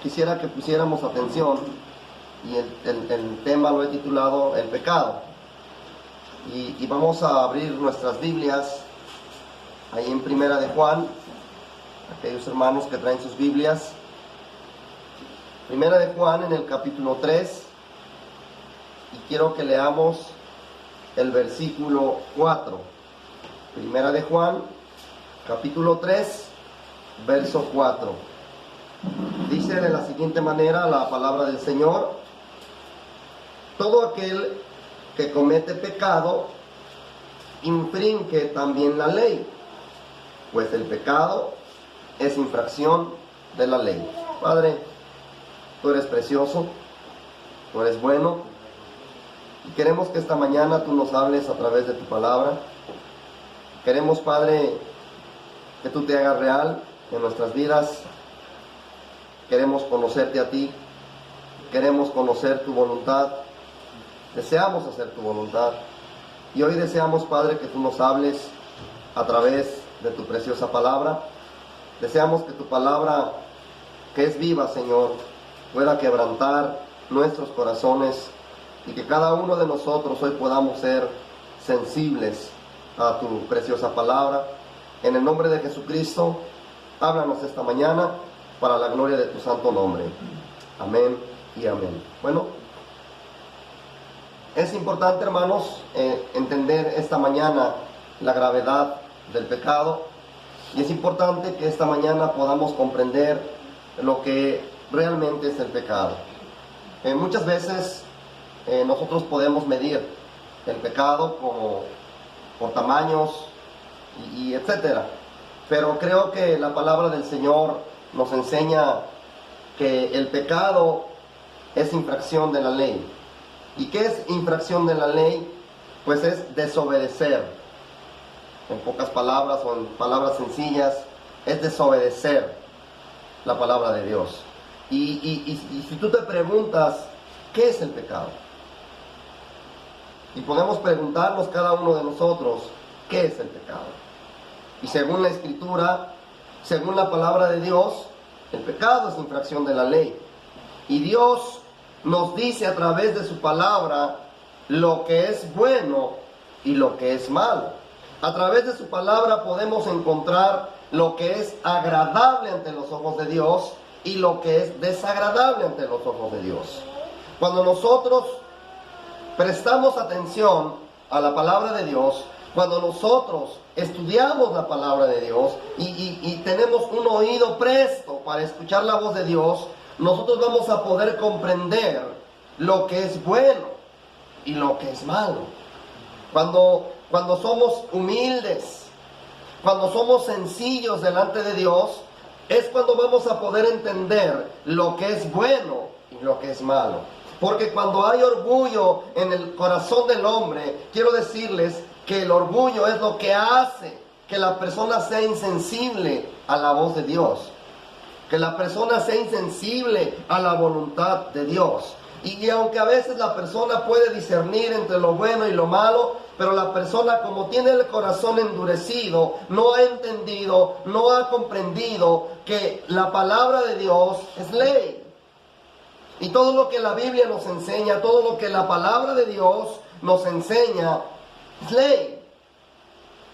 quisiera que pusiéramos atención y el tema lo he titulado El pecado. Y vamos a abrir nuestras Biblias ahí en Primera de Juan, aquellos hermanos que traen sus Biblias. Primera de Juan en el capítulo 3, y quiero que leamos el versículo 4. Primera de Juan, capítulo 3, verso 4. Dice de la siguiente manera la palabra del Señor: todo aquel que comete pecado infringe también la ley, pues el pecado es infracción de la ley. Padre, tú eres precioso, tú eres bueno, y queremos que esta mañana tú nos hables a través de tu palabra. Queremos, Padre, que tú te hagas real en nuestras vidas. Queremos conocerte a ti, queremos conocer tu voluntad, deseamos hacer tu voluntad. Y hoy deseamos, Padre, que tú nos hables a través de tu preciosa palabra. Deseamos que tu palabra, que es viva, Señor, pueda quebrantar nuestros corazones, y que cada uno de nosotros hoy podamos ser sensibles a tu preciosa palabra. En el nombre de Jesucristo, háblanos esta mañana para la gloria de tu santo nombre. Amén y amén. Bueno, es importante, hermanos, entender esta mañana la gravedad del pecado, y es importante que esta mañana podamos comprender lo que realmente es el pecado. Muchas veces nosotros podemos medir el pecado por tamaños y etcétera, pero creo que la palabra del Señor nos enseña que el pecado es infracción de la ley. ¿Y qué es infracción de la ley? Pues es desobedecer. En pocas palabras o en palabras sencillas, es desobedecer la palabra de Dios. Y si tú te preguntas, ¿qué es el pecado? Y podemos preguntarnos cada uno de nosotros, ¿qué es el pecado? Y según la Escritura, según la palabra de Dios, el pecado es infracción de la ley. Y Dios nos dice a través de su palabra lo que es bueno y lo que es malo. A través de su palabra podemos encontrar lo que es agradable ante los ojos de Dios y lo que es desagradable ante los ojos de Dios. Cuando nosotros prestamos atención a la palabra de Dios, cuando nosotros estudiamos la palabra de Dios y tenemos un oído presto para escuchar la voz de Dios, nosotros vamos a poder comprender lo que es bueno y lo que es malo. Cuando somos humildes, cuando somos sencillos delante de Dios, es cuando vamos a poder entender lo que es bueno y lo que es malo. Porque cuando hay orgullo en el corazón del hombre, quiero decirles que el orgullo es lo que hace que la persona sea insensible a la voz de Dios, que la persona sea insensible a la voluntad de Dios. Y aunque a veces la persona puede discernir entre lo bueno y lo malo, pero la persona, como tiene el corazón endurecido, no ha entendido, no ha comprendido que la palabra de Dios es ley. Y todo lo que la Biblia nos enseña, todo lo que la palabra de Dios nos enseña, es ley.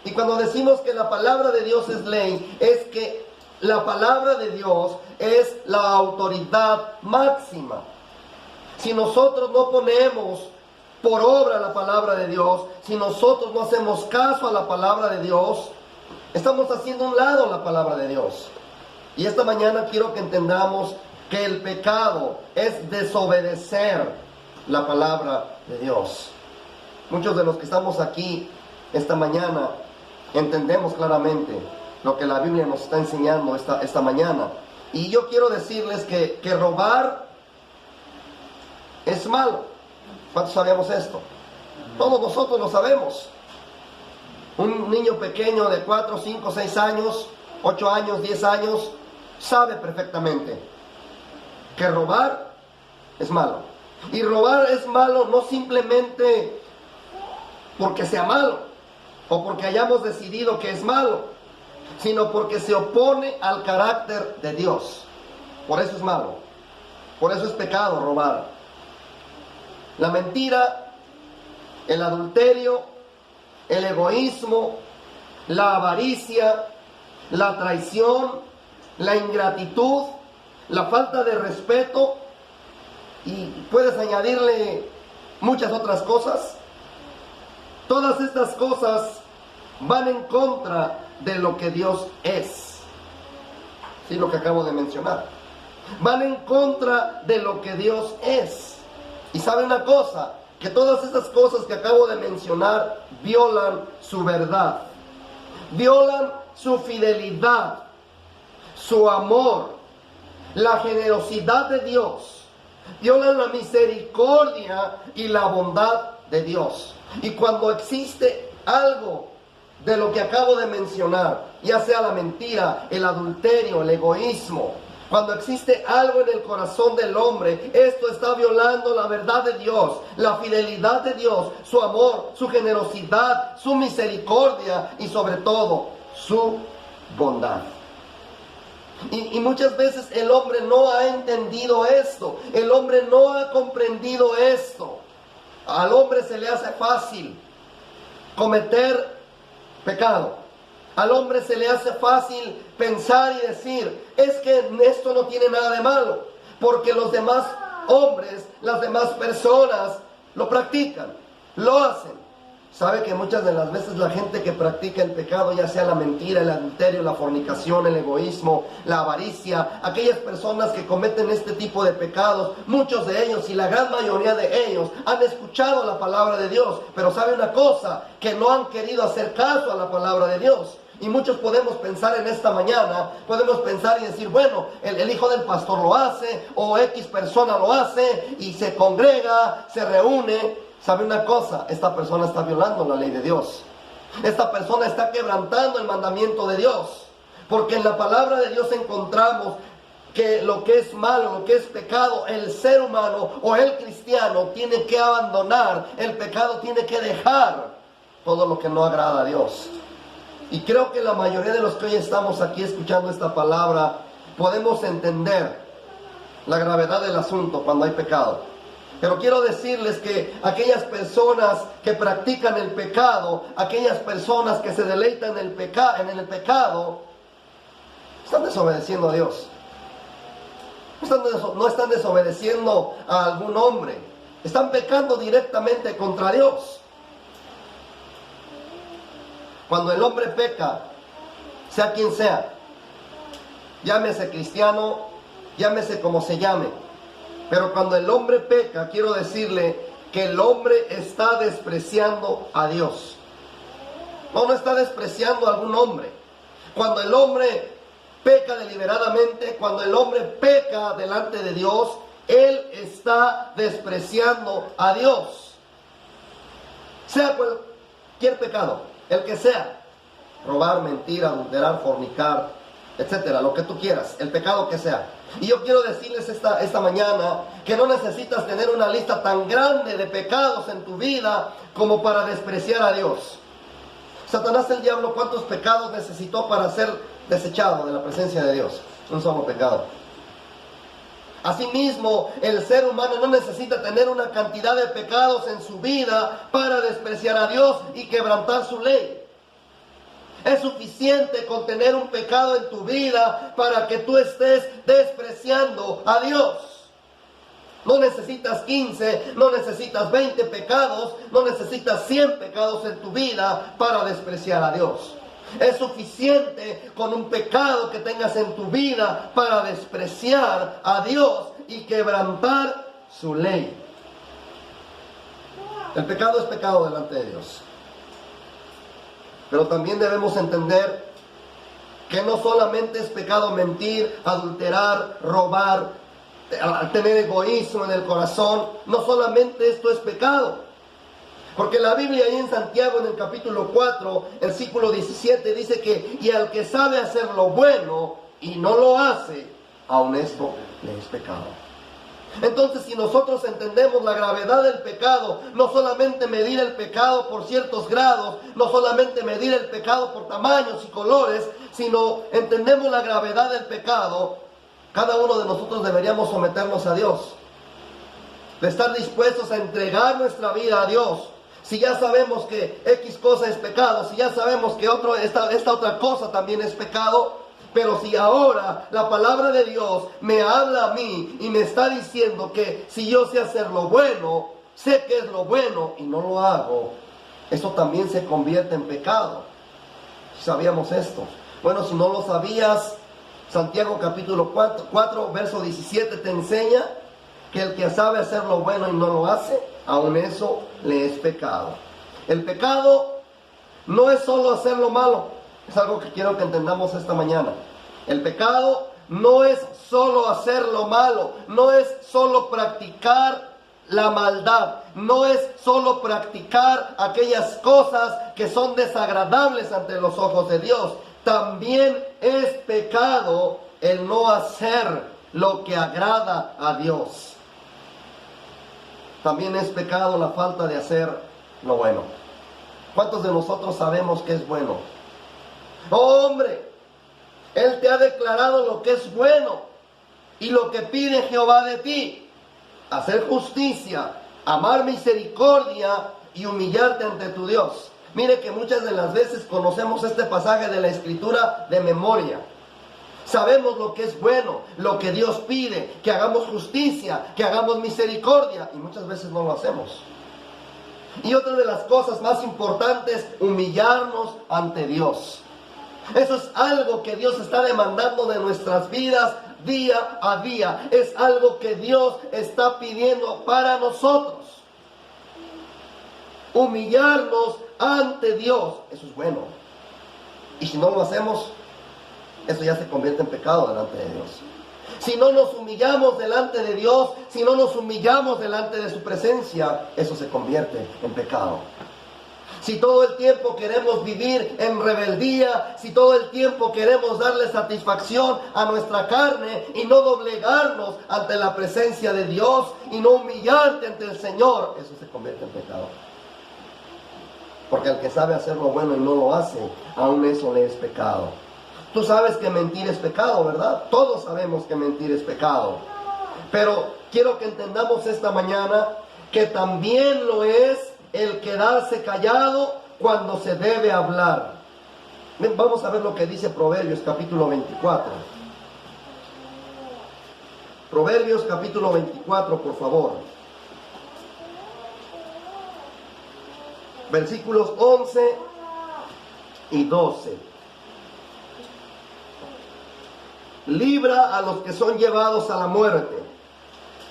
Y cuando decimos que la palabra de Dios es ley, es que la palabra de Dios es la autoridad máxima. Si nosotros no ponemos por obra la palabra de Dios, si nosotros no hacemos caso a la palabra de Dios, estamos haciendo a un lado la palabra de Dios. Y esta mañana quiero que entendamos que el pecado es desobedecer la palabra de Dios. Muchos de los que estamos aquí esta mañana entendemos claramente lo que la Biblia nos está enseñando esta mañana. Y yo quiero decirles que robar es malo. ¿Cuántos sabemos esto? Todos nosotros lo sabemos. Un niño pequeño de 4, 5, 6 años, 8 años, 10 años, sabe perfectamente que robar es malo. Y robar es malo no simplemente porque sea malo o porque hayamos decidido que es malo, sino porque se opone al carácter de Dios. Por eso es malo. Por eso es pecado robar. La mentira, el adulterio, el egoísmo, la avaricia, la traición, la ingratitud, la falta de respeto, y puedes añadirle muchas otras cosas. Todas estas cosas van en contra de lo que Dios es. Sí, lo que acabo de mencionar. Van en contra de lo que Dios es. Y sabe una cosa, que todas estas cosas que acabo de mencionar violan su verdad, violan su fidelidad, su amor, la generosidad de Dios, violan la misericordia y la bondad de Dios. Y cuando existe algo de lo que acabo de mencionar, ya sea la mentira, el adulterio, el egoísmo, cuando existe algo en el corazón del hombre, esto está violando la verdad de Dios, la fidelidad de Dios, su amor, su generosidad, su misericordia y sobre todo su bondad. Y muchas veces el hombre no ha entendido esto, el hombre no ha comprendido esto. Al hombre se le hace fácil cometer pecado. Al hombre se le hace fácil pensar y decir, es que esto no tiene nada de malo, porque los demás hombres, las demás personas lo practican, lo hacen. Sabe que muchas de las veces la gente que practica el pecado, ya sea la mentira, el adulterio, la fornicación, el egoísmo, la avaricia, aquellas personas que cometen este tipo de pecados, muchos de ellos y la gran mayoría de ellos han escuchado la palabra de Dios, pero sabe una cosa, que no han querido hacer caso a la palabra de Dios. Y muchos podemos pensar en esta mañana, podemos pensar y decir, bueno, el hijo del pastor lo hace, o X persona lo hace, y se congrega, se reúne. ¿Sabe una cosa? Esta persona está violando la ley de Dios. Esta persona está quebrantando el mandamiento de Dios. Porque en la palabra de Dios encontramos que lo que es malo, lo que es pecado, el ser humano o el cristiano tiene que abandonar. El pecado tiene que dejar todo lo que no agrada a Dios. Y creo que la mayoría de los que hoy estamos aquí escuchando esta palabra podemos entender la gravedad del asunto cuando hay pecado. Pero quiero decirles que aquellas personas que practican el pecado, aquellas personas que se deleitan en el pecado, están desobedeciendo a Dios. No están desobedeciendo a algún hombre. Están pecando directamente contra Dios. Cuando el hombre peca, sea quien sea, llámese cristiano, llámese como se llame, pero cuando el hombre peca, quiero decirle que el hombre está despreciando a Dios. No está despreciando a algún hombre. Cuando el hombre peca deliberadamente, cuando el hombre peca delante de Dios, él está despreciando a Dios. Sea cualquier pecado, el que sea, robar, mentir, adulterar, fornicar, etcétera, lo que tú quieras, el pecado que sea. Y yo quiero decirles esta mañana que no necesitas tener una lista tan grande de pecados en tu vida como para despreciar a Dios. Satanás, el diablo, ¿cuántos pecados necesitó para ser desechado de la presencia de Dios? Un solo pecado. Asimismo, el ser humano no necesita tener una cantidad de pecados en su vida para despreciar a Dios y quebrantar su ley. Es suficiente con tener un pecado en tu vida para que tú estés despreciando a Dios. No necesitas 15, no necesitas 20 pecados, no necesitas 100 pecados en tu vida para despreciar a Dios. Es suficiente con un pecado que tengas en tu vida para despreciar a Dios y quebrantar su ley. El pecado es pecado delante de Dios. Pero también debemos entender que no solamente es pecado mentir, adulterar, robar, tener egoísmo en el corazón. No solamente esto es pecado. Porque la Biblia ahí en Santiago, en el capítulo 4, versículo 17, dice que y al que sabe hacer lo bueno y no lo hace, aun esto le es pecado. Entonces, si nosotros entendemos la gravedad del pecado, no solamente medir el pecado por ciertos grados, no solamente medir el pecado por tamaños y colores, sino entendemos la gravedad del pecado, Cada uno de nosotros deberíamos someternos a Dios, de estar dispuestos a entregar nuestra vida a Dios. Si ya sabemos que X cosa es pecado, si ya sabemos que esta otra cosa también es pecado, pero si ahora la palabra de Dios me habla a mí y me está diciendo que si yo sé hacer lo bueno, sé que es lo bueno y no lo hago, eso también se convierte en pecado. ¿Sabíamos esto? Bueno, si no lo sabías, Santiago capítulo 4, verso 17 te enseña que el que sabe hacer lo bueno y no lo hace, aun eso le es pecado. El pecado no es solo hacer lo malo, es algo que quiero que entendamos esta mañana. El pecado no es solo hacer lo malo, no es solo practicar la maldad, no es solo practicar aquellas cosas que son desagradables ante los ojos de Dios. También es pecado el no hacer lo que agrada a Dios. También es pecado la falta de hacer lo bueno. ¿Cuántos de nosotros sabemos que es bueno? ¡Oh, hombre! Él te ha declarado lo que es bueno y lo que pide Jehová de ti: hacer justicia, amar misericordia y humillarte ante tu Dios. Mire que muchas de las veces conocemos este pasaje de la Escritura de memoria. Sabemos lo que es bueno, lo que Dios pide, que hagamos justicia, que hagamos misericordia, y muchas veces no lo hacemos. Y otra de las cosas más importantes, humillarnos ante Dios. Eso es algo que Dios está demandando de nuestras vidas día a día. Es algo que Dios está pidiendo para nosotros. Humillarnos ante Dios, eso es bueno. Y si no lo hacemos, eso ya se convierte en pecado delante de Dios. Si no nos humillamos delante de Dios, si no nos humillamos delante de su presencia, eso se convierte en pecado. Si todo el tiempo queremos vivir en rebeldía, si todo el tiempo queremos darle satisfacción a nuestra carne y no doblegarnos ante la presencia de Dios y no humillarte ante el Señor, eso se convierte en pecado. Porque el que sabe hacer lo bueno y no lo hace, aún eso le es pecado. Tú sabes que mentir es pecado, ¿verdad? Todos sabemos que mentir es pecado. Pero quiero que entendamos esta mañana que también lo es el quedarse callado cuando se debe hablar. Vamos a ver lo que dice Proverbios capítulo 24. Proverbios capítulo 24, por favor. Versículos 11 y 12. Libra a los que son llevados a la muerte.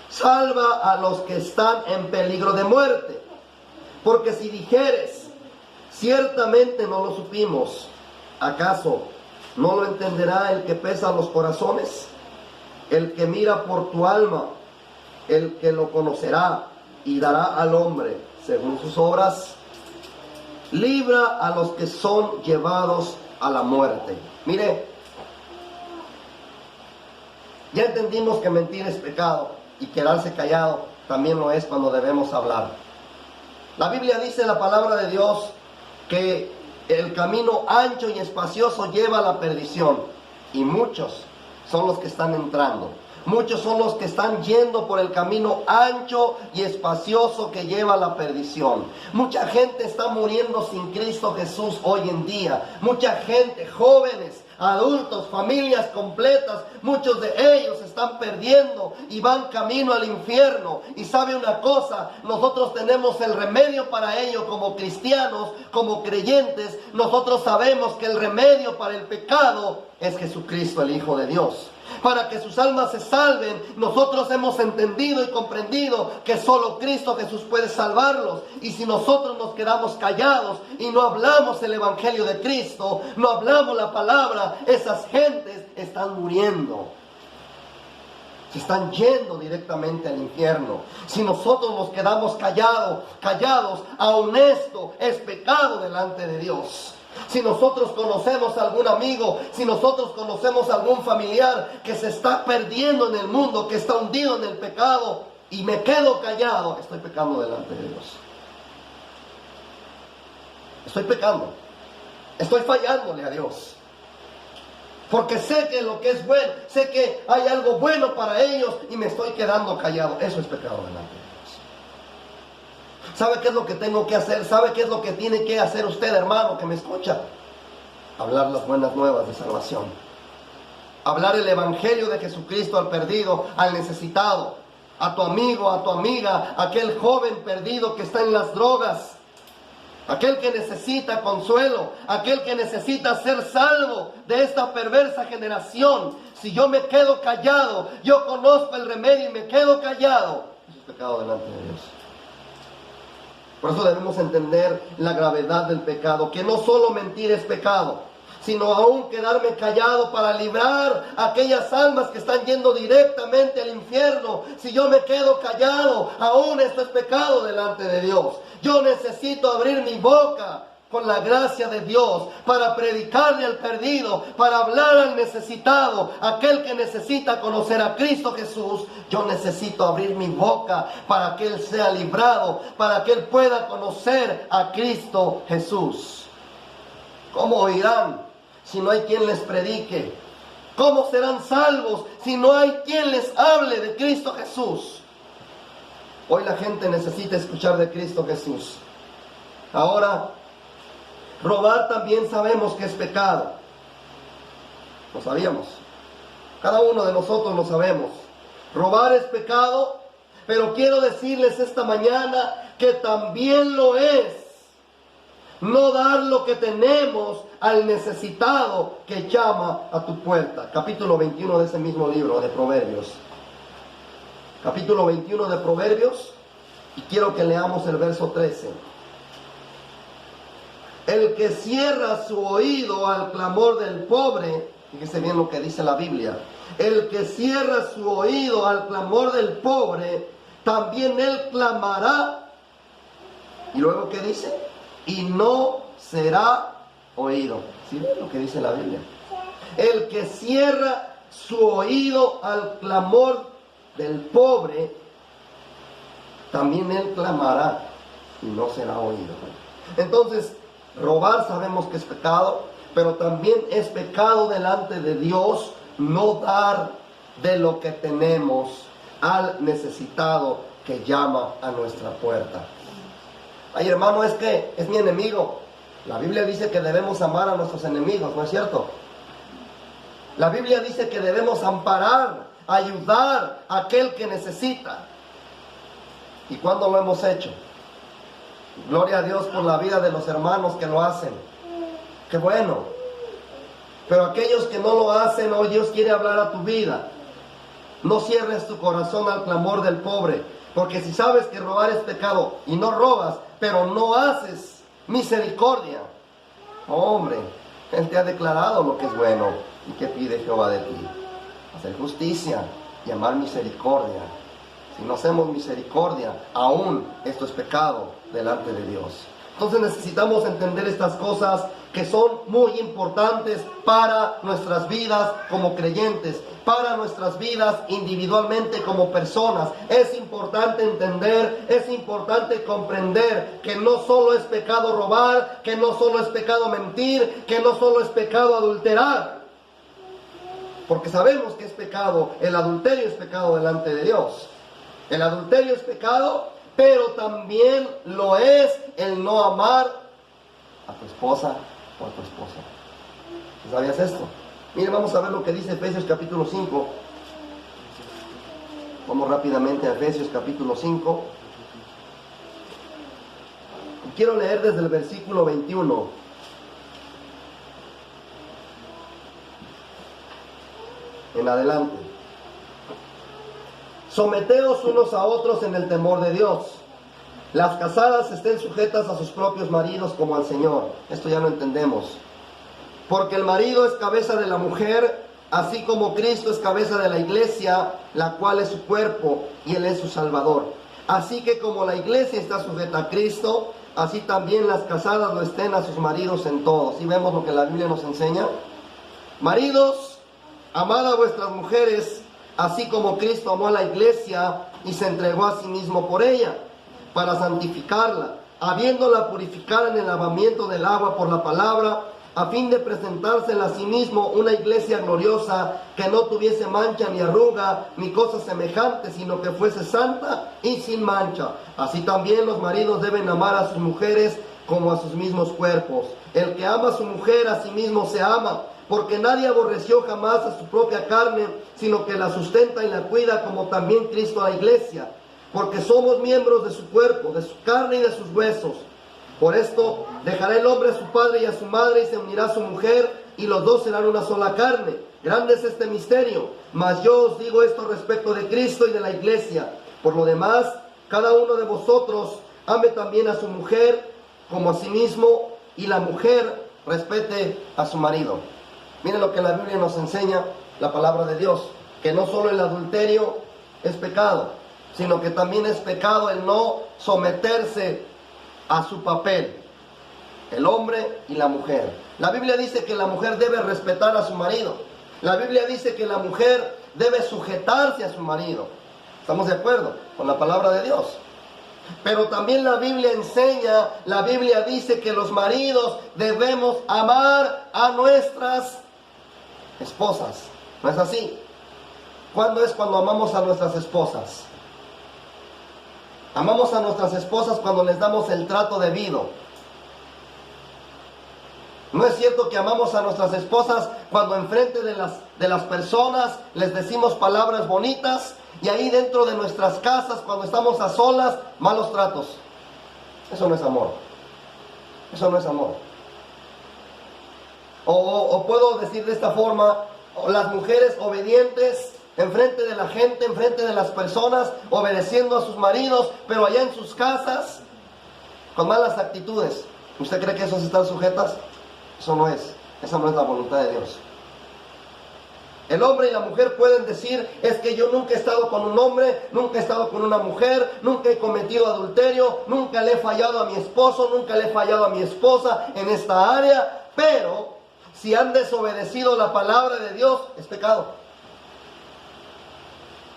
Salva a los que están en peligro de muerte. Porque si dijeres, ciertamente no lo supimos, ¿acaso no lo entenderá el que pesa los corazones? El que mira por tu alma, el que lo conocerá y dará al hombre según sus obras. Libra a los que son llevados a la muerte. Mire, ya entendimos que mentir es pecado y quedarse callado también lo es cuando debemos hablar. La Biblia dice, la palabra de Dios, que el camino ancho y espacioso lleva a la perdición y muchos son los que están entrando. Muchos son los que están yendo por el camino ancho y espacioso que lleva a la perdición. Mucha gente está muriendo sin Cristo Jesús hoy en día. Mucha gente, jóvenes, adultos, familias completas, muchos de ellos están perdiendo y van camino al infierno. Y sabe una cosa, nosotros tenemos el remedio para ello como cristianos, como creyentes. Nosotros sabemos que el remedio para el pecado es Jesucristo, el Hijo de Dios. Para que sus almas se salven, nosotros hemos entendido y comprendido que solo Cristo Jesús puede salvarlos. Y si nosotros nos quedamos callados y no hablamos el Evangelio de Cristo, no hablamos la palabra, esas gentes están muriendo. Se están yendo directamente al infierno. Si nosotros nos quedamos callados, aun esto es pecado delante de Dios. Si nosotros conocemos a algún amigo, si nosotros conocemos a algún familiar que se está perdiendo en el mundo, que está hundido en el pecado, y me quedo callado, estoy pecando delante de Dios. Estoy pecando. Estoy fallándole a Dios. Porque sé que lo que es bueno, sé que hay algo bueno para ellos y me estoy quedando callado. Eso es pecado delante de Dios. ¿Sabe qué es lo que tengo que hacer? ¿Sabe qué es lo que tiene que hacer usted, hermano, que me escucha? Hablar las buenas nuevas de salvación. Hablar el evangelio de Jesucristo al perdido, al necesitado, a tu amigo, a tu amiga, aquel joven perdido que está en las drogas, aquel que necesita consuelo, aquel que necesita ser salvo de esta perversa generación. Si yo me quedo callado, yo conozco el remedio y me quedo callado, eso es pecado delante de Dios. Por eso debemos entender la gravedad del pecado, que no solo mentir es pecado, sino aún quedarme callado para librar a aquellas almas que están yendo directamente al infierno. Si yo me quedo callado, aún esto es pecado delante de Dios. Yo necesito abrir mi boca con la gracia de Dios para predicarle al perdido, para hablar al necesitado, aquel que necesita conocer a Cristo Jesús. Yo necesito abrir mi boca para que Él sea librado, para que Él pueda conocer a Cristo Jesús. ¿Cómo oirán si no hay quien les predique? ¿Cómo serán salvos si no hay quien les hable de Cristo Jesús? Hoy la gente necesita escuchar de Cristo Jesús. Ahora, robar también sabemos que es pecado. Lo sabíamos. Cada uno de nosotros lo sabemos. Robar es pecado, pero quiero decirles esta mañana que también lo es no dar lo que tenemos al necesitado que llama a tu puerta. Capítulo 21 de ese mismo libro de Proverbios. Capítulo 21 de Proverbios, y quiero que leamos el verso 13. El que cierra su oído al clamor del pobre, fíjese bien lo que dice la Biblia, el que cierra su oído al clamor del pobre, también él clamará. Y luego, ¿qué dice? Y no será oído. ¿Sí ven lo que dice la Biblia? El que cierra su oído al clamor del pobre, también él clamará y no será oído. Entonces, robar sabemos que es pecado, pero también es pecado delante de Dios no dar de lo que tenemos al necesitado que llama a nuestra puerta. Ay, hermano, es que es mi enemigo. La Biblia dice que debemos amar a nuestros enemigos, ¿no es cierto? La Biblia dice que debemos amparar, ayudar a aquel que necesita. ¿Y cuándo lo hemos hecho? Gloria a Dios por la vida de los hermanos que lo hacen. ¡Qué bueno! Pero aquellos que no lo hacen, hoy Dios quiere hablar a tu vida. No cierres tu corazón al clamor del pobre, porque si sabes que robar es pecado y no robas, pero no haces misericordia, hombre, Él te ha declarado lo que es bueno. ¿Y qué pide Jehová de ti? Hacer justicia y amar misericordia. Si no hacemos misericordia, aún esto es pecado delante de Dios. Entonces necesitamos entender estas cosas que son muy importantes para nuestras vidas como creyentes, para nuestras vidas individualmente como personas. Es importante entender, es importante comprender que no solo es pecado robar, que no solo es pecado mentir, que no solo es pecado adulterar. Porque sabemos que es pecado, el adulterio es pecado delante de Dios. El adulterio es pecado, pero también lo es el no amar a tu esposa o a tu esposo. ¿Sabías esto? Mire, vamos a ver lo que dice Efesios capítulo 5. Vamos rápidamente a Efesios capítulo 5. Quiero leer desde el versículo 21. En adelante. Someteos unos a otros en el temor de Dios. Las casadas estén sujetas a sus propios maridos como al Señor. Esto ya lo entendemos. Porque el marido es cabeza de la mujer, así como Cristo es cabeza de la iglesia, la cual es su cuerpo y Él es su Salvador. Así que como la iglesia está sujeta a Cristo, así también las casadas lo estén a sus maridos en todo. ¿Sí vemos lo que la Biblia nos enseña? Maridos, amad a vuestras mujeres, así como Cristo amó a la iglesia y se entregó a sí mismo por ella, para santificarla, habiéndola purificada en el lavamiento del agua por la palabra, a fin de presentársela a sí mismo una iglesia gloriosa, que no tuviese mancha ni arruga, ni cosa semejante, sino que fuese santa y sin mancha. Así también los maridos deben amar a sus mujeres como a sus mismos cuerpos. El que ama a su mujer, a sí mismo se ama, porque nadie aborreció jamás a su propia carne, sino que la sustenta y la cuida, como también Cristo a la iglesia, porque somos miembros de su cuerpo, de su carne y de sus huesos. Por esto dejará el hombre a su padre y a su madre, y se unirá a su mujer, y los dos serán una sola carne. Grande es este misterio, mas yo os digo esto respecto de Cristo y de la iglesia. Por lo demás, cada uno de vosotros ame también a su mujer como a sí mismo, y la mujer respete a su marido. Miren lo que la Biblia nos enseña, la palabra de Dios, que no solo el adulterio es pecado, sino que también es pecado el no someterse a su papel, el hombre y la mujer. La Biblia dice que la mujer debe respetar a su marido. La Biblia dice que la mujer debe sujetarse a su marido. ¿Estamos de acuerdo con la palabra de Dios? Pero también la Biblia enseña, la Biblia dice que los maridos debemos amar a nuestras esposas. ¿No es así? ¿Cuándo es cuando amamos a nuestras esposas? Amamos a nuestras esposas cuando les damos el trato debido. ¿No es cierto que amamos a nuestras esposas cuando enfrente de las personas les decimos palabras bonitas, y ahí dentro de nuestras casas, cuando estamos a solas, malos tratos? Eso no es amor. Eso no es amor. O puedo decir de esta forma, las mujeres obedientes enfrente de la gente, enfrente de las personas, obedeciendo a sus maridos, pero allá en sus casas, con malas actitudes. ¿Usted cree que esas están sujetas? Eso no es. Esa no es la voluntad de Dios. El hombre y la mujer pueden decir, es que yo nunca he estado con un hombre, nunca he estado con una mujer, nunca he cometido adulterio, nunca le he fallado a mi esposo, nunca le he fallado a mi esposa en esta área, pero si han desobedecido la palabra de Dios, es pecado.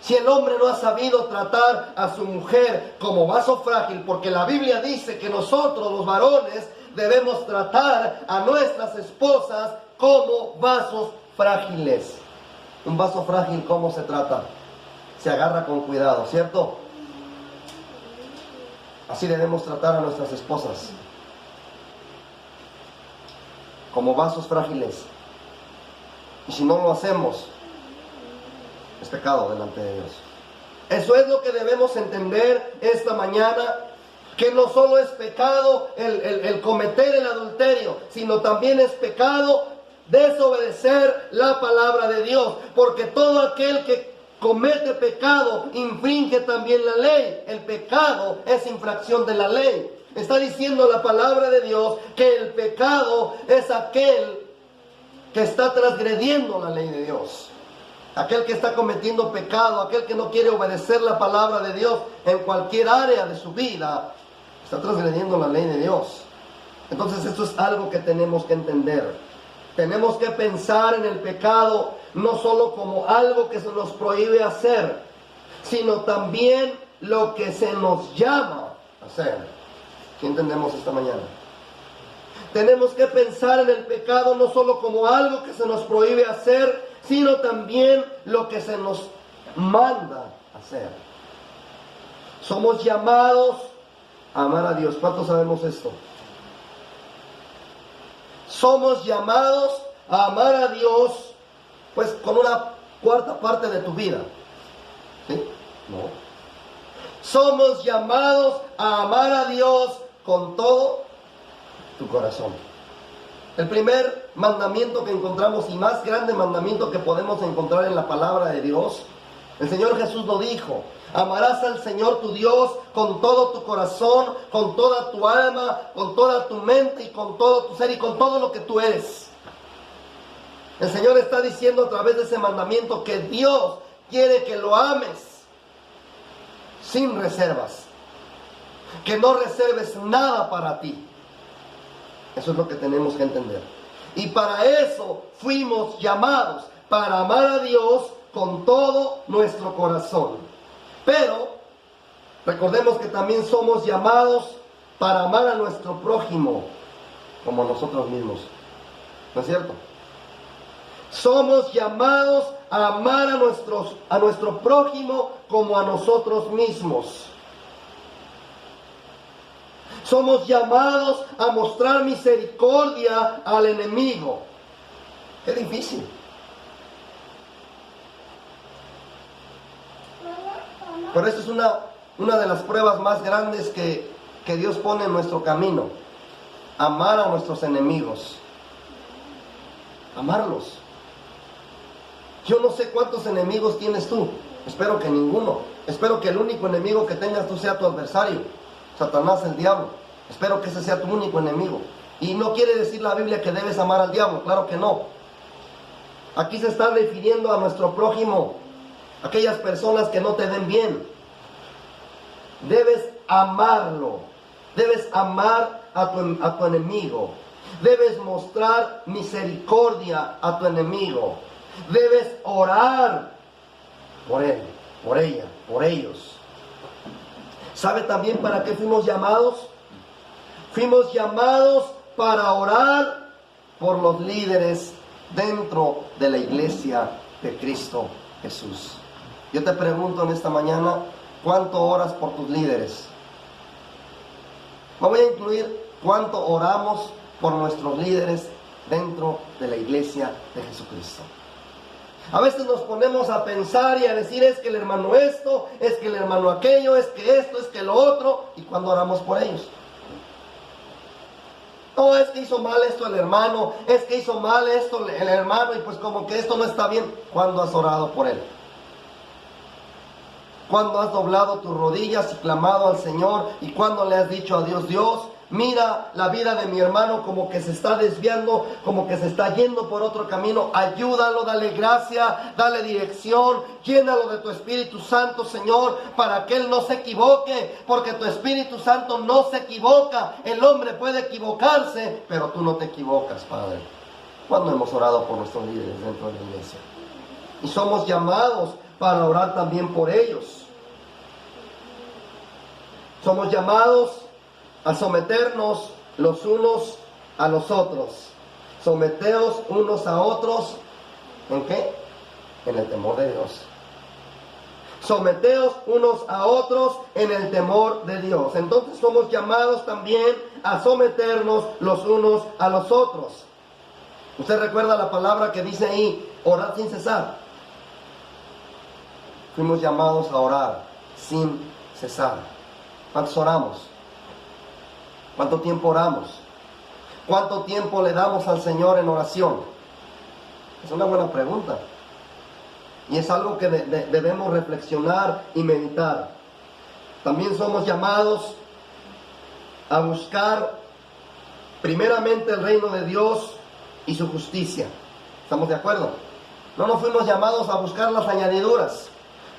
Si el hombre no ha sabido tratar a su mujer como vaso frágil, porque la Biblia dice que nosotros los varones debemos tratar a nuestras esposas como vasos frágiles. Un vaso frágil, ¿cómo se trata? Se agarra con cuidado, ¿cierto? Así debemos tratar a nuestras esposas, como vasos frágiles. Y si no lo hacemos, es pecado delante de Dios. Eso es lo que debemos entender esta mañana, que no solo es pecado el cometer el adulterio, sino también es pecado desobedecer la palabra de Dios, porque todo aquel que comete pecado infringe también la ley. El pecado es infracción de la ley. Está diciendo la palabra de Dios que el pecado es aquel que está transgrediendo la ley de Dios. Aquel que está cometiendo pecado, aquel que no quiere obedecer la palabra de Dios en cualquier área de su vida, está transgrediendo la ley de Dios. Entonces esto es algo que tenemos que entender. Tenemos que pensar en el pecado no solo como algo que se nos prohíbe hacer, sino también lo que se nos llama a hacer. ¿Qué entendemos esta mañana? Tenemos que pensar en el pecado no solo como algo que se nos prohíbe hacer, sino también lo que se nos manda hacer. Somos llamados a amar a Dios. ¿Cuántos sabemos esto? Somos llamados a amar a Dios, pues con una cuarta parte de tu vida. ¿Sí? No. Somos llamados a amar a Dios con todo tu corazón. El primer mandamiento que encontramos, y más grande mandamiento que podemos encontrar en la palabra de Dios, el Señor Jesús lo dijo: amarás al Señor tu Dios con todo tu corazón, con toda tu alma, con toda tu mente y con todo tu ser y con todo lo que tú eres. El Señor está diciendo a través de ese mandamiento que Dios quiere que lo ames sin reservas, que no reserves nada para ti. Eso es lo que tenemos que entender. Y para eso fuimos llamados, para amar a Dios con todo nuestro corazón. Pero recordemos que también somos llamados para amar a nuestro prójimo como nosotros mismos. ¿No es cierto? Somos llamados a amar a nuestro prójimo como a nosotros mismos. Somos llamados a mostrar misericordia al enemigo. Qué difícil. Pero esta es una de las pruebas más grandes que Dios pone en nuestro camino. Amar a nuestros enemigos. Amarlos. Yo no sé cuántos enemigos tienes tú. Espero que ninguno. Espero que el único enemigo que tengas tú sea tu adversario, Satanás, el diablo. Espero que ese sea tu único enemigo. Y no quiere decir la Biblia que debes amar al diablo. Claro que no. Aquí se está refiriendo a nuestro prójimo, aquellas personas que no te ven bien. Debes amarlo. Debes amar a tu enemigo. Debes mostrar misericordia a tu enemigo. Debes orar por él, por ella, por ellos. ¿Sabe también para qué fuimos llamados? Fuimos llamados para orar por los líderes dentro de la iglesia de Cristo Jesús. Yo te pregunto en esta mañana, ¿cuánto oras por tus líderes? Me voy a incluir cuánto oramos por nuestros líderes dentro de la iglesia de Jesucristo. A veces nos ponemos a pensar y a decir, es que el hermano esto, es que el hermano aquello, es que esto, es que lo otro, y cuando oramos por ellos. No, es que hizo mal esto el hermano, es que hizo mal esto el hermano, y pues como que esto no está bien. ¿Cuándo has orado por él? ¿Cuándo has doblado tus rodillas y clamado al Señor? ¿Y cuándo le has dicho a Dios, Dios, mira la vida de mi hermano como que se está desviando, como que se está yendo por otro camino? Ayúdalo, dale gracia, dale dirección, llénalo de tu Espíritu Santo, Señor, para que él no se equivoque, porque tu Espíritu Santo no se equivoca. El hombre puede equivocarse, pero tú no te equivocas, Padre. ¿Cuándo hemos orado por nuestros líderes dentro de la iglesia? Y somos llamados para orar también por ellos. Somos llamados a someternos los unos a los otros. Someteos unos a otros. ¿En qué? En el temor de Dios. Someteos unos a otros en el temor de Dios. Entonces somos llamados también a someternos los unos a los otros. Usted recuerda la palabra que dice ahí, orar sin cesar. Fuimos llamados a orar sin cesar. ¿Cuántos oramos? ¿Cuánto tiempo oramos? ¿Cuánto tiempo le damos al Señor en oración? Es una buena pregunta. Y es algo que debemos reflexionar y meditar. También somos llamados a buscar primeramente el reino de Dios y su justicia. ¿Estamos de acuerdo? No nos fuimos llamados a buscar las añadiduras.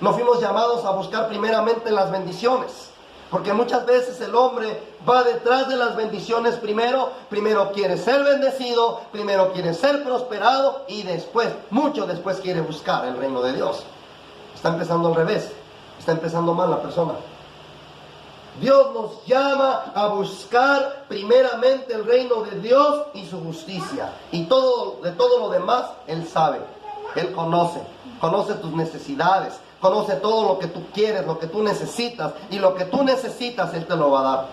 No fuimos llamados a buscar primeramente las bendiciones. Porque muchas veces el hombre va detrás de las bendiciones primero quiere ser bendecido, primero quiere ser prosperado y después, mucho después quiere buscar el reino de Dios. Está empezando al revés, está empezando mal la persona. Dios nos llama a buscar primeramente el reino de Dios y su justicia. Y de todo lo demás, Él sabe, Él conoce tus necesidades. Conoce todo lo que tú quieres, lo que tú necesitas. Y lo que tú necesitas, Él te lo va a dar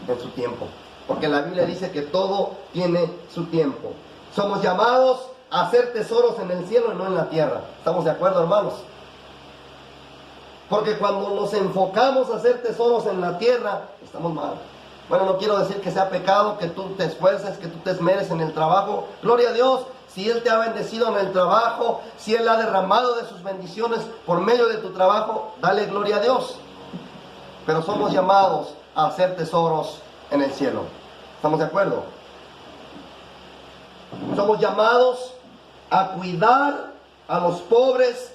en su tiempo. Porque la Biblia dice que todo tiene su tiempo. Somos llamados a hacer tesoros en el cielo y no en la tierra. ¿Estamos de acuerdo, hermanos? Porque cuando nos enfocamos a hacer tesoros en la tierra, estamos mal. Bueno, no quiero decir que sea pecado, que tú te esfuerces, que tú te esmeres en el trabajo. Gloria a Dios. Si Él te ha bendecido en el trabajo, si Él ha derramado de sus bendiciones por medio de tu trabajo, dale gloria a Dios. Pero somos llamados a hacer tesoros en el cielo. ¿Estamos de acuerdo? Somos llamados a cuidar a los pobres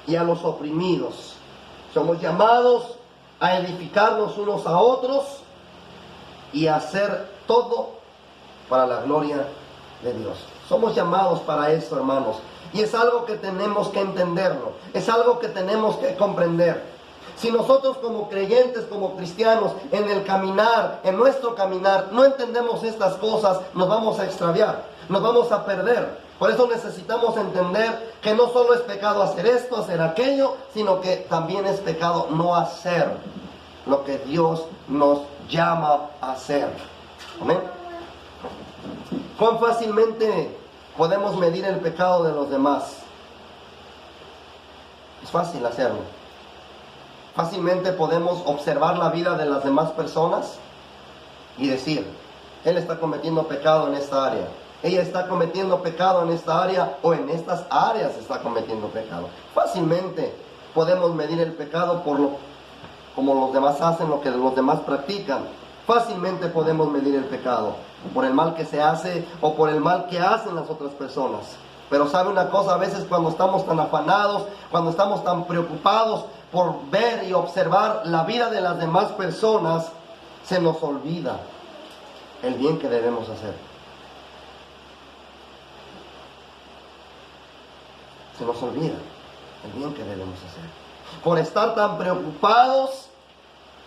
y a los oprimidos. Somos llamados a edificarnos unos a otros y a hacer todo para la gloria de Dios. Somos llamados para esto, hermanos. Y es algo que tenemos que entenderlo. Es algo que tenemos que comprender. Si nosotros como creyentes, como cristianos, en el caminar, en nuestro caminar, no entendemos estas cosas, nos vamos a extraviar. nos vamos a perder. Por eso necesitamos entender que no solo es pecado hacer esto, hacer aquello, sino que también es pecado no hacer lo que Dios nos llama a hacer. Amén. ¿Cuán fácilmente podemos medir el pecado de los demás? Es fácil hacerlo. Fácilmente podemos observar la vida de las demás personas y decir, él está cometiendo pecado en esta área, ella está cometiendo pecado en esta área, o en estas áreas está cometiendo pecado. Fácilmente podemos medir el pecado por como los demás hacen, lo que los demás practican. Fácilmente podemos medir el pecado por el mal que se hace o por el mal que hacen las otras personas. Pero sabe una cosa, a veces cuando estamos tan afanados, cuando estamos tan preocupados por ver y observar la vida de las demás personas, se nos olvida el bien que debemos hacer. Se nos olvida el bien que debemos hacer. Por estar tan preocupados,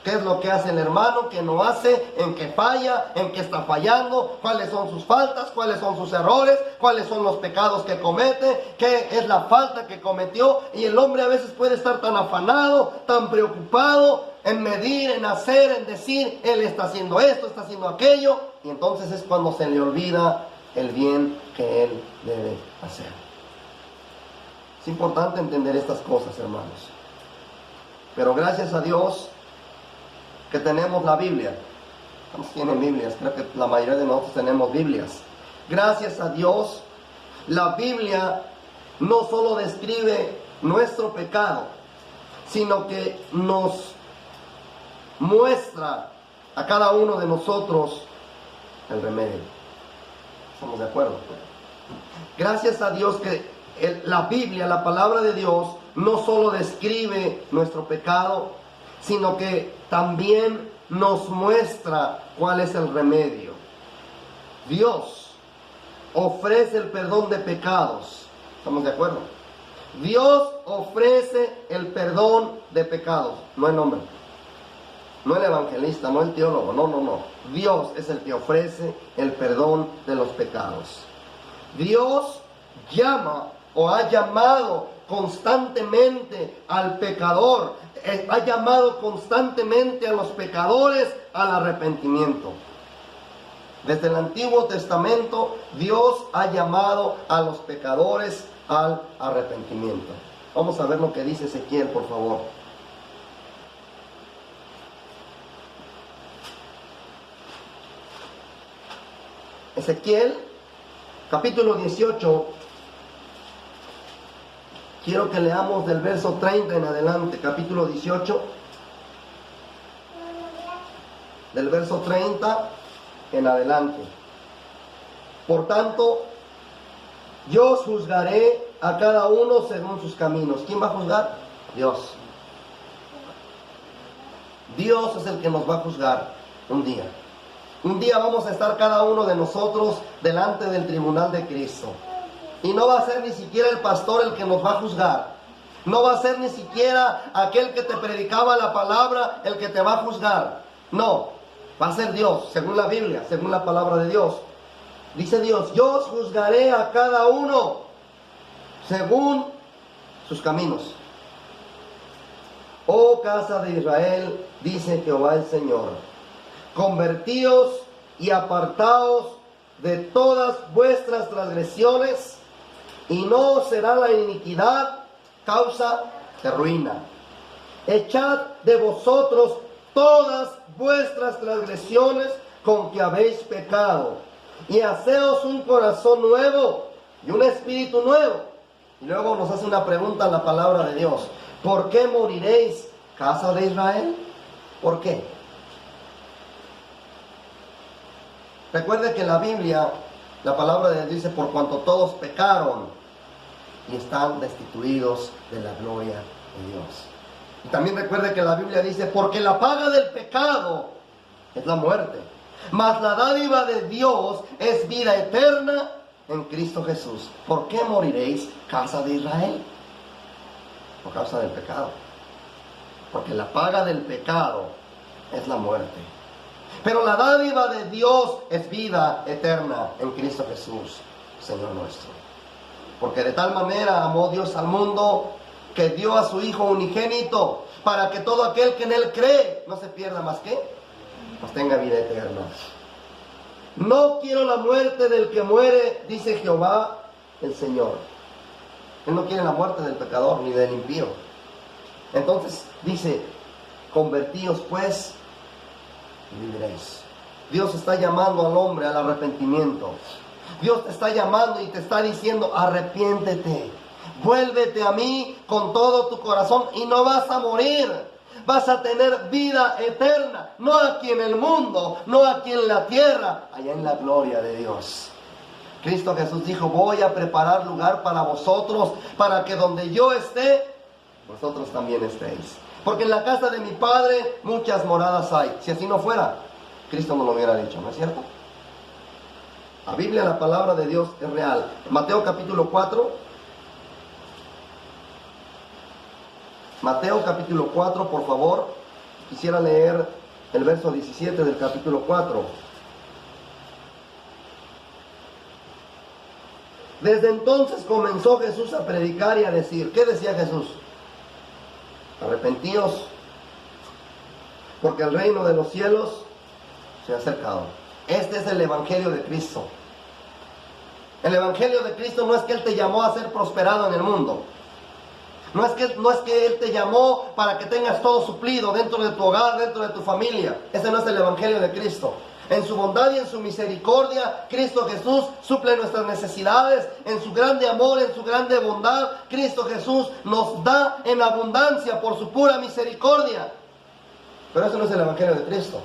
¿qué es lo que hace el hermano? ¿Qué no hace? ¿En qué falla? ¿En qué está fallando? ¿Cuáles son sus faltas? ¿Cuáles son sus errores? ¿Cuáles son los pecados que comete? ¿Qué es la falta que cometió? Y el hombre a veces puede estar tan afanado, tan preocupado en medir, en hacer, en decir, él está haciendo esto, está haciendo aquello. Y entonces es cuando se le olvida el bien que él debe hacer. Es importante entender estas cosas, hermanos. Pero gracias a Dios que tenemos la Biblia. ¿Cuántos tienen Biblias? Creo que la mayoría de nosotros tenemos Biblias. Gracias a Dios, la Biblia no solo describe nuestro pecado, sino que nos muestra a cada uno de nosotros el remedio. ¿Estamos de acuerdo? Gracias a Dios que la Biblia, la palabra de Dios, no solo describe nuestro pecado, sino que también nos muestra cuál es el remedio. Dios ofrece el perdón de pecados. ¿Estamos de acuerdo? Dios ofrece el perdón de pecados, no el hombre, no el evangelista, no el teólogo, no. Dios es el que ofrece el perdón de los pecados. Dios llama o ha llamado constantemente al pecador, ha llamado constantemente a los pecadores al arrepentimiento. Desde el Antiguo Testamento, Dios ha llamado a los pecadores al arrepentimiento. Vamos a ver lo que dice Ezequiel, por favor. Ezequiel, capítulo 18. Quiero que leamos del verso 30 en adelante, capítulo 18. Del verso 30 en adelante. Por tanto, yo os juzgaré a cada uno según sus caminos. ¿Quién va a juzgar? Dios. Dios es el que nos va a juzgar un día. Un día vamos a estar cada uno de nosotros delante del tribunal de Cristo. Y no va a ser ni siquiera el pastor el que nos va a juzgar. No va a ser ni siquiera aquel que te predicaba la palabra el que te va a juzgar. No, va a ser Dios, según la Biblia, según la palabra de Dios. Dice Dios, yo os juzgaré a cada uno según sus caminos. Oh casa de Israel, dice Jehová el Señor, convertíos y apartaos de todas vuestras transgresiones, y no será la iniquidad causa de ruina. Echad de vosotros todas vuestras transgresiones con que habéis pecado, y haceos un corazón nuevo y un espíritu nuevo. Y luego nos hace una pregunta en la palabra de Dios. ¿Por qué moriréis, casa de Israel? ¿Por qué? Recuerde que la Biblia, la palabra de Dios dice, por cuanto todos pecaron y están destituidos de la gloria de Dios. Y también recuerde que la Biblia dice, porque la paga del pecado es la muerte, mas la dádiva de Dios es vida eterna en Cristo Jesús. ¿Por qué moriréis, casa de Israel? Por causa del pecado. Porque la paga del pecado es la muerte. Pero la dádiva de Dios es vida eterna en Cristo Jesús. Señor nuestro. Porque de tal manera amó Dios al mundo que dio a su Hijo unigénito, para que todo aquel que en Él cree no se pierda más que, pues tenga vida eterna. No quiero la muerte del que muere, dice Jehová el Señor. Él no quiere la muerte del pecador ni del impío. Entonces dice, convertíos pues y viviréis. Dios está llamando al hombre al arrepentimiento. Dios te está llamando y te está diciendo, arrepiéntete, vuélvete a mí con todo tu corazón y no vas a morir. Vas a tener vida eterna, no aquí en el mundo, no aquí en la tierra, allá en la gloria de Dios. Cristo Jesús dijo, voy a preparar lugar para vosotros, para que donde yo esté, vosotros también estéis. Porque en la casa de mi Padre muchas moradas hay. Si así no fuera, Cristo no lo hubiera dicho, ¿no es cierto? La Biblia, la palabra de Dios es real. Mateo capítulo 4. Mateo capítulo 4, por favor. Quisiera leer el verso 17 del capítulo 4. Desde entonces comenzó Jesús a predicar y a decir, ¿qué decía Jesús? Arrepentíos, porque el reino de los cielos se ha acercado. Este es el Evangelio de Cristo. El Evangelio de Cristo no es que Él te llamó a ser prosperado en el mundo. No es que Él te llamó para que tengas todo suplido dentro de tu hogar, dentro de tu familia. Ese no es el Evangelio de Cristo. En su bondad y en su misericordia, Cristo Jesús suple nuestras necesidades. En su grande amor, en su grande bondad, Cristo Jesús nos da en abundancia por su pura misericordia. Pero eso no es el Evangelio de Cristo.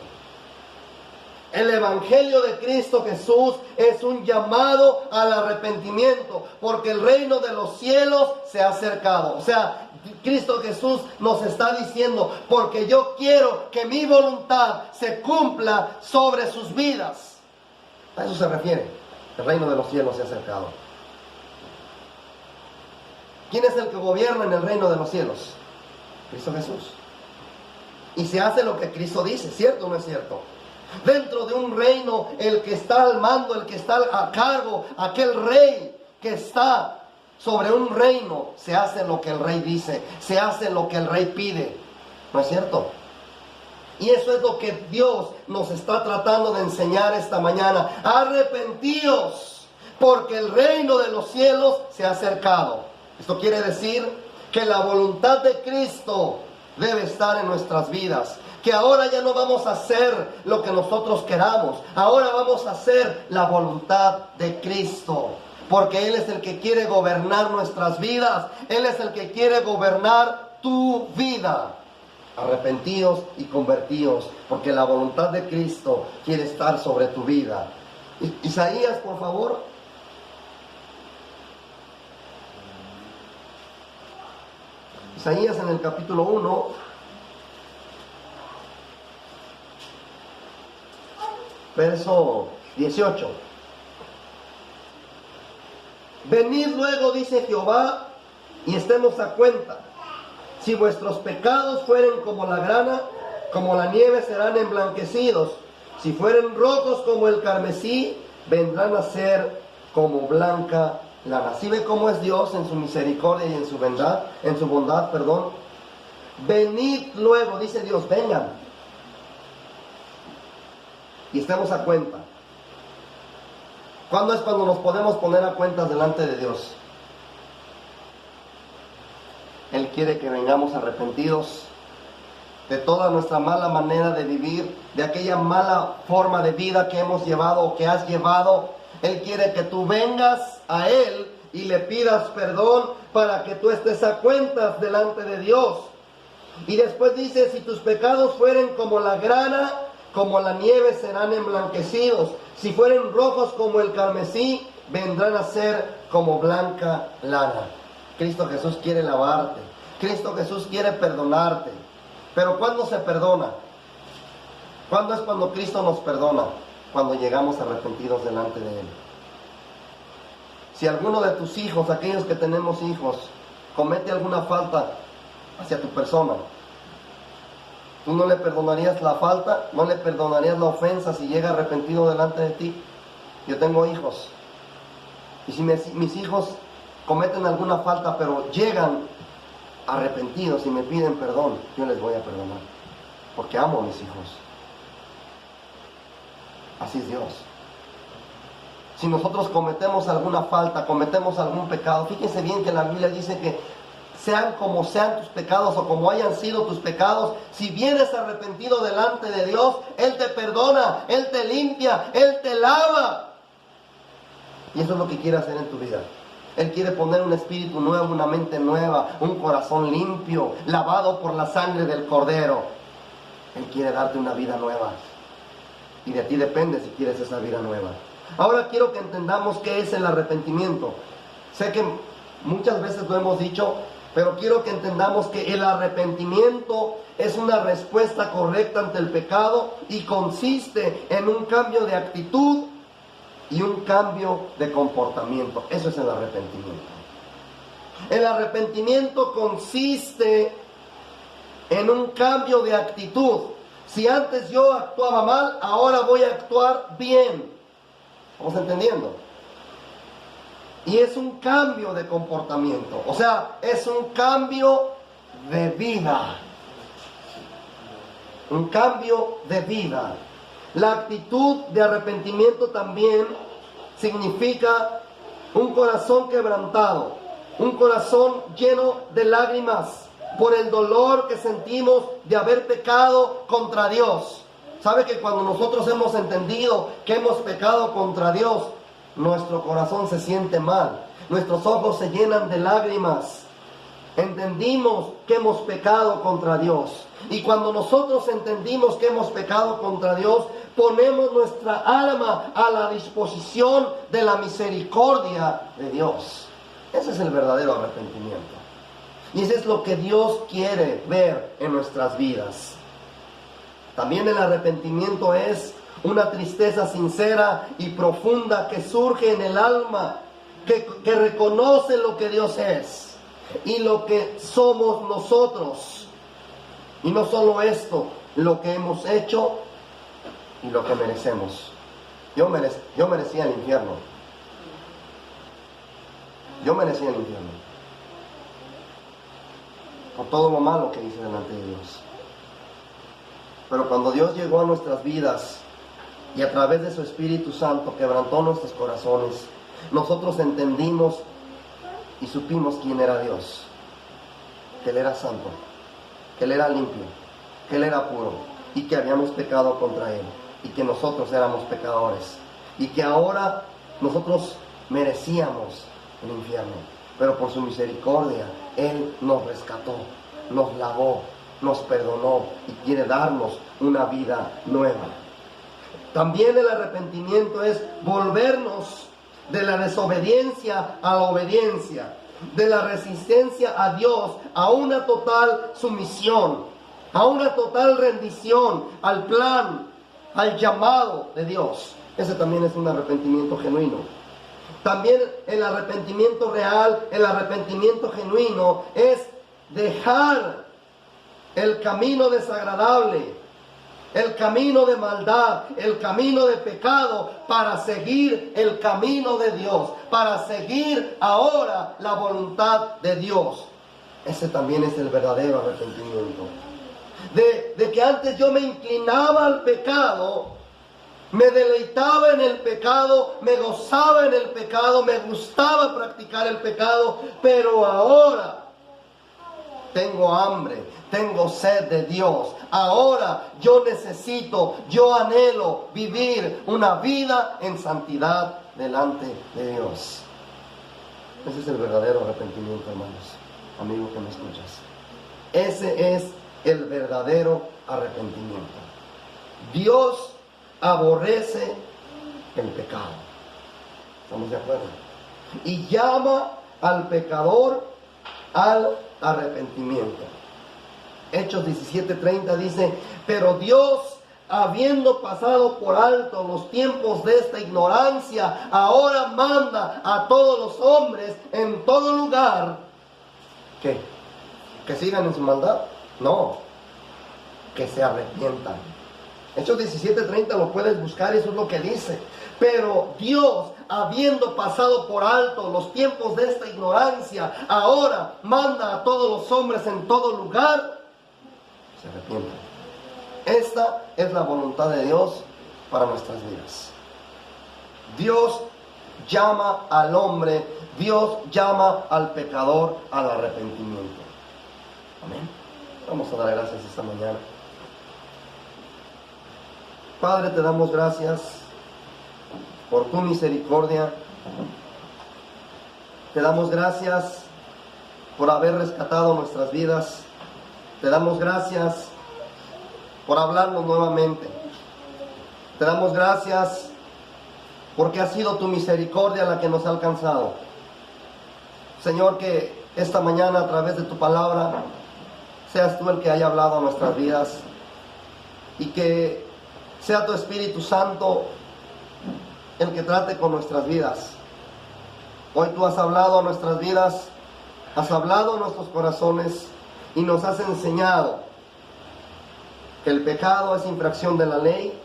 El Evangelio de Cristo Jesús es un llamado al arrepentimiento, porque el reino de los cielos se ha acercado. O sea, Cristo Jesús nos está diciendo, porque yo quiero que mi voluntad se cumpla sobre sus vidas. A eso se refiere. El reino de los cielos se ha acercado. ¿Quién es el que gobierna en el reino de los cielos? Cristo Jesús. Y se hace lo que Cristo dice, ¿cierto o no es cierto? Dentro de un reino, el que está al mando, el que está a cargo, aquel rey que está sobre un reino, se hace lo que el rey dice, se hace lo que el rey pide. ¿No es cierto? Y eso es lo que Dios nos está tratando de enseñar esta mañana. Arrepentíos, porque el reino de los cielos se ha acercado. Esto quiere decir que la voluntad de Cristo debe estar en nuestras vidas. Que ahora ya no vamos a hacer lo que nosotros queramos. Ahora vamos a hacer la voluntad de Cristo. Porque Él es el que quiere gobernar nuestras vidas. Él es el que quiere gobernar tu vida. Arrepentíos y convertíos, porque la voluntad de Cristo quiere estar sobre tu vida. Isaías, por favor. Isaías en el capítulo 1. Verso 18. Venid luego, dice Jehová, y estemos a cuenta. Si vuestros pecados fueren como la grana, como la nieve serán emblanquecidos. Si fueren rojos como el carmesí, vendrán a ser como blanca lana. ¿Sí ve cómo es Dios en su misericordia y en su bondad, perdón? Venid luego, dice Dios, vengan. Y estemos a cuenta. ¿Cuándo es cuando nos podemos poner a cuentas delante de Dios? Él quiere que vengamos arrepentidos de toda nuestra mala manera de vivir, de aquella mala forma de vida que hemos llevado o que has llevado. Él quiere que tú vengas a Él y le pidas perdón para que tú estés a cuentas delante de Dios. Y después dice, si tus pecados fueren como la grana, como la nieve serán emblanquecidos. Si fueren rojos como el carmesí, vendrán a ser como blanca lana. Cristo Jesús quiere lavarte. Cristo Jesús quiere perdonarte. Pero ¿cuándo se perdona? ¿Cuándo es cuando Cristo nos perdona? Cuando llegamos arrepentidos delante de Él. Si alguno de tus hijos, aquellos que tenemos hijos, comete alguna falta hacia tu persona, ¿tú no le perdonarías la falta? ¿No le perdonarías la ofensa si llega arrepentido delante de ti? Yo tengo hijos. Y si mis hijos cometen alguna falta, pero llegan arrepentidos y me piden perdón, yo les voy a perdonar, porque amo a mis hijos. Así es Dios. Si nosotros cometemos alguna falta, cometemos algún pecado, fíjense bien que la Biblia dice que sean como sean tus pecados o como hayan sido tus pecados, si vienes arrepentido delante de Dios, Él te perdona, Él te limpia, Él te lava. Y eso es lo que quiere hacer en tu vida. Él quiere poner un espíritu nuevo, una mente nueva, un corazón limpio, lavado por la sangre del Cordero. Él quiere darte una vida nueva. Y de ti depende si quieres esa vida nueva. Ahora quiero que entendamos qué es el arrepentimiento. Sé que muchas veces lo hemos dicho, pero quiero que entendamos que el arrepentimiento es una respuesta correcta ante el pecado y consiste en un cambio de actitud y un cambio de comportamiento. Eso es el arrepentimiento. El arrepentimiento consiste en un cambio de actitud. Si antes yo actuaba mal, ahora voy a actuar bien. ¿Vamos entendiendo? Y es un cambio de comportamiento. O sea, es un cambio de vida. Un cambio de vida. La actitud de arrepentimiento también significa un corazón quebrantado, un corazón lleno de lágrimas por el dolor que sentimos de haber pecado contra Dios. ¿Sabe que cuando nosotros hemos entendido que hemos pecado contra Dios, nuestro corazón se siente mal, nuestros ojos se llenan de lágrimas? Entendimos que hemos pecado contra Dios. Y cuando nosotros entendimos que hemos pecado contra Dios, ponemos nuestra alma a la disposición de la misericordia de Dios. Ese es el verdadero arrepentimiento. Y eso es lo que Dios quiere ver en nuestras vidas. También el arrepentimiento es una tristeza sincera y profunda que surge en el alma, que reconoce lo que Dios es y lo que somos nosotros. Y no solo esto, lo que hemos hecho y lo que merecemos. Yo merecía el infierno. Yo merecía el infierno. Por todo lo malo que hice delante de Dios. Pero cuando Dios llegó a nuestras vidas y a través de su Espíritu Santo quebrantó nuestros corazones, nosotros entendimos y supimos quién era Dios. Que Él era santo, que Él era limpio, que Él era puro y que habíamos pecado contra Él y que nosotros éramos pecadores y que ahora nosotros merecíamos el infierno, pero por su misericordia Él nos rescató, nos lavó, nos perdonó y quiere darnos una vida nueva. También el arrepentimiento es volvernos de la desobediencia a la obediencia, de la resistencia a Dios a una total sumisión, a una total rendición al plan, al llamado de Dios. Ese también es un arrepentimiento genuino. También el arrepentimiento real, el arrepentimiento genuino es dejar el camino desagradable, el camino de maldad, el camino de pecado, para seguir el camino de Dios, para seguir ahora la voluntad de Dios. Ese también es el verdadero arrepentimiento. De que antes yo me inclinaba al pecado, me deleitaba en el pecado, me gozaba en el pecado, me gustaba practicar el pecado, pero ahora tengo hambre, tengo sed de Dios. Ahora yo necesito, yo anhelo vivir una vida en santidad delante de Dios. Ese es el verdadero arrepentimiento, hermanos, amigo que me escuchas. Ese es el verdadero arrepentimiento. Dios aborrece el pecado. ¿Estamos de acuerdo? Y llama al pecador al arrepentimiento. Hechos 17:30 dice: pero Dios, habiendo pasado por alto los tiempos de esta ignorancia, ahora manda a todos los hombres en todo lugar ¿qué? ¿Que sigan en su maldad? No, que se arrepientan. Hechos 17:30 lo puedes buscar, eso es lo que dice. Pero Dios, habiendo pasado por alto los tiempos de esta ignorancia, ahora manda a todos los hombres en todo lugar, se arrepientan. Esta es la voluntad de Dios para nuestras vidas. Dios llama al hombre, Dios llama al pecador al arrepentimiento. Amén. Vamos a dar gracias esta mañana. Padre, te damos gracias por tu misericordia. Te damos gracias por haber rescatado nuestras vidas. Te damos gracias por hablarnos nuevamente. Te damos gracias porque ha sido tu misericordia la que nos ha alcanzado. Señor, que esta mañana a través de tu palabra seas tú el que haya hablado a nuestras vidas y que sea tu Espíritu Santo el que trate con nuestras vidas. Hoy tú has hablado a nuestras vidas, has hablado a nuestros corazones y nos has enseñado que el pecado es infracción de la ley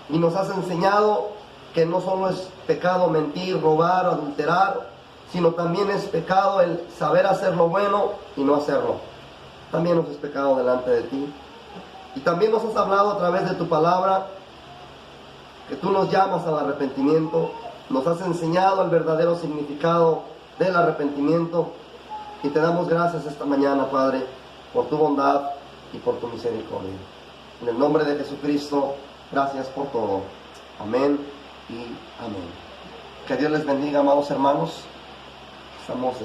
y nos has enseñado que no solo es pecado mentir, robar, adulterar, sino también es pecado el saber hacer lo bueno y no hacerlo. También nos es pecado delante de ti. Y también nos has hablado a través de tu palabra que tú nos llamas al arrepentimiento, nos has enseñado el verdadero significado del arrepentimiento y te damos gracias esta mañana, Padre, por tu bondad y por tu misericordia. En el nombre de Jesucristo, gracias por todo. Amén y amén. Que Dios les bendiga, amados hermanos. Estamos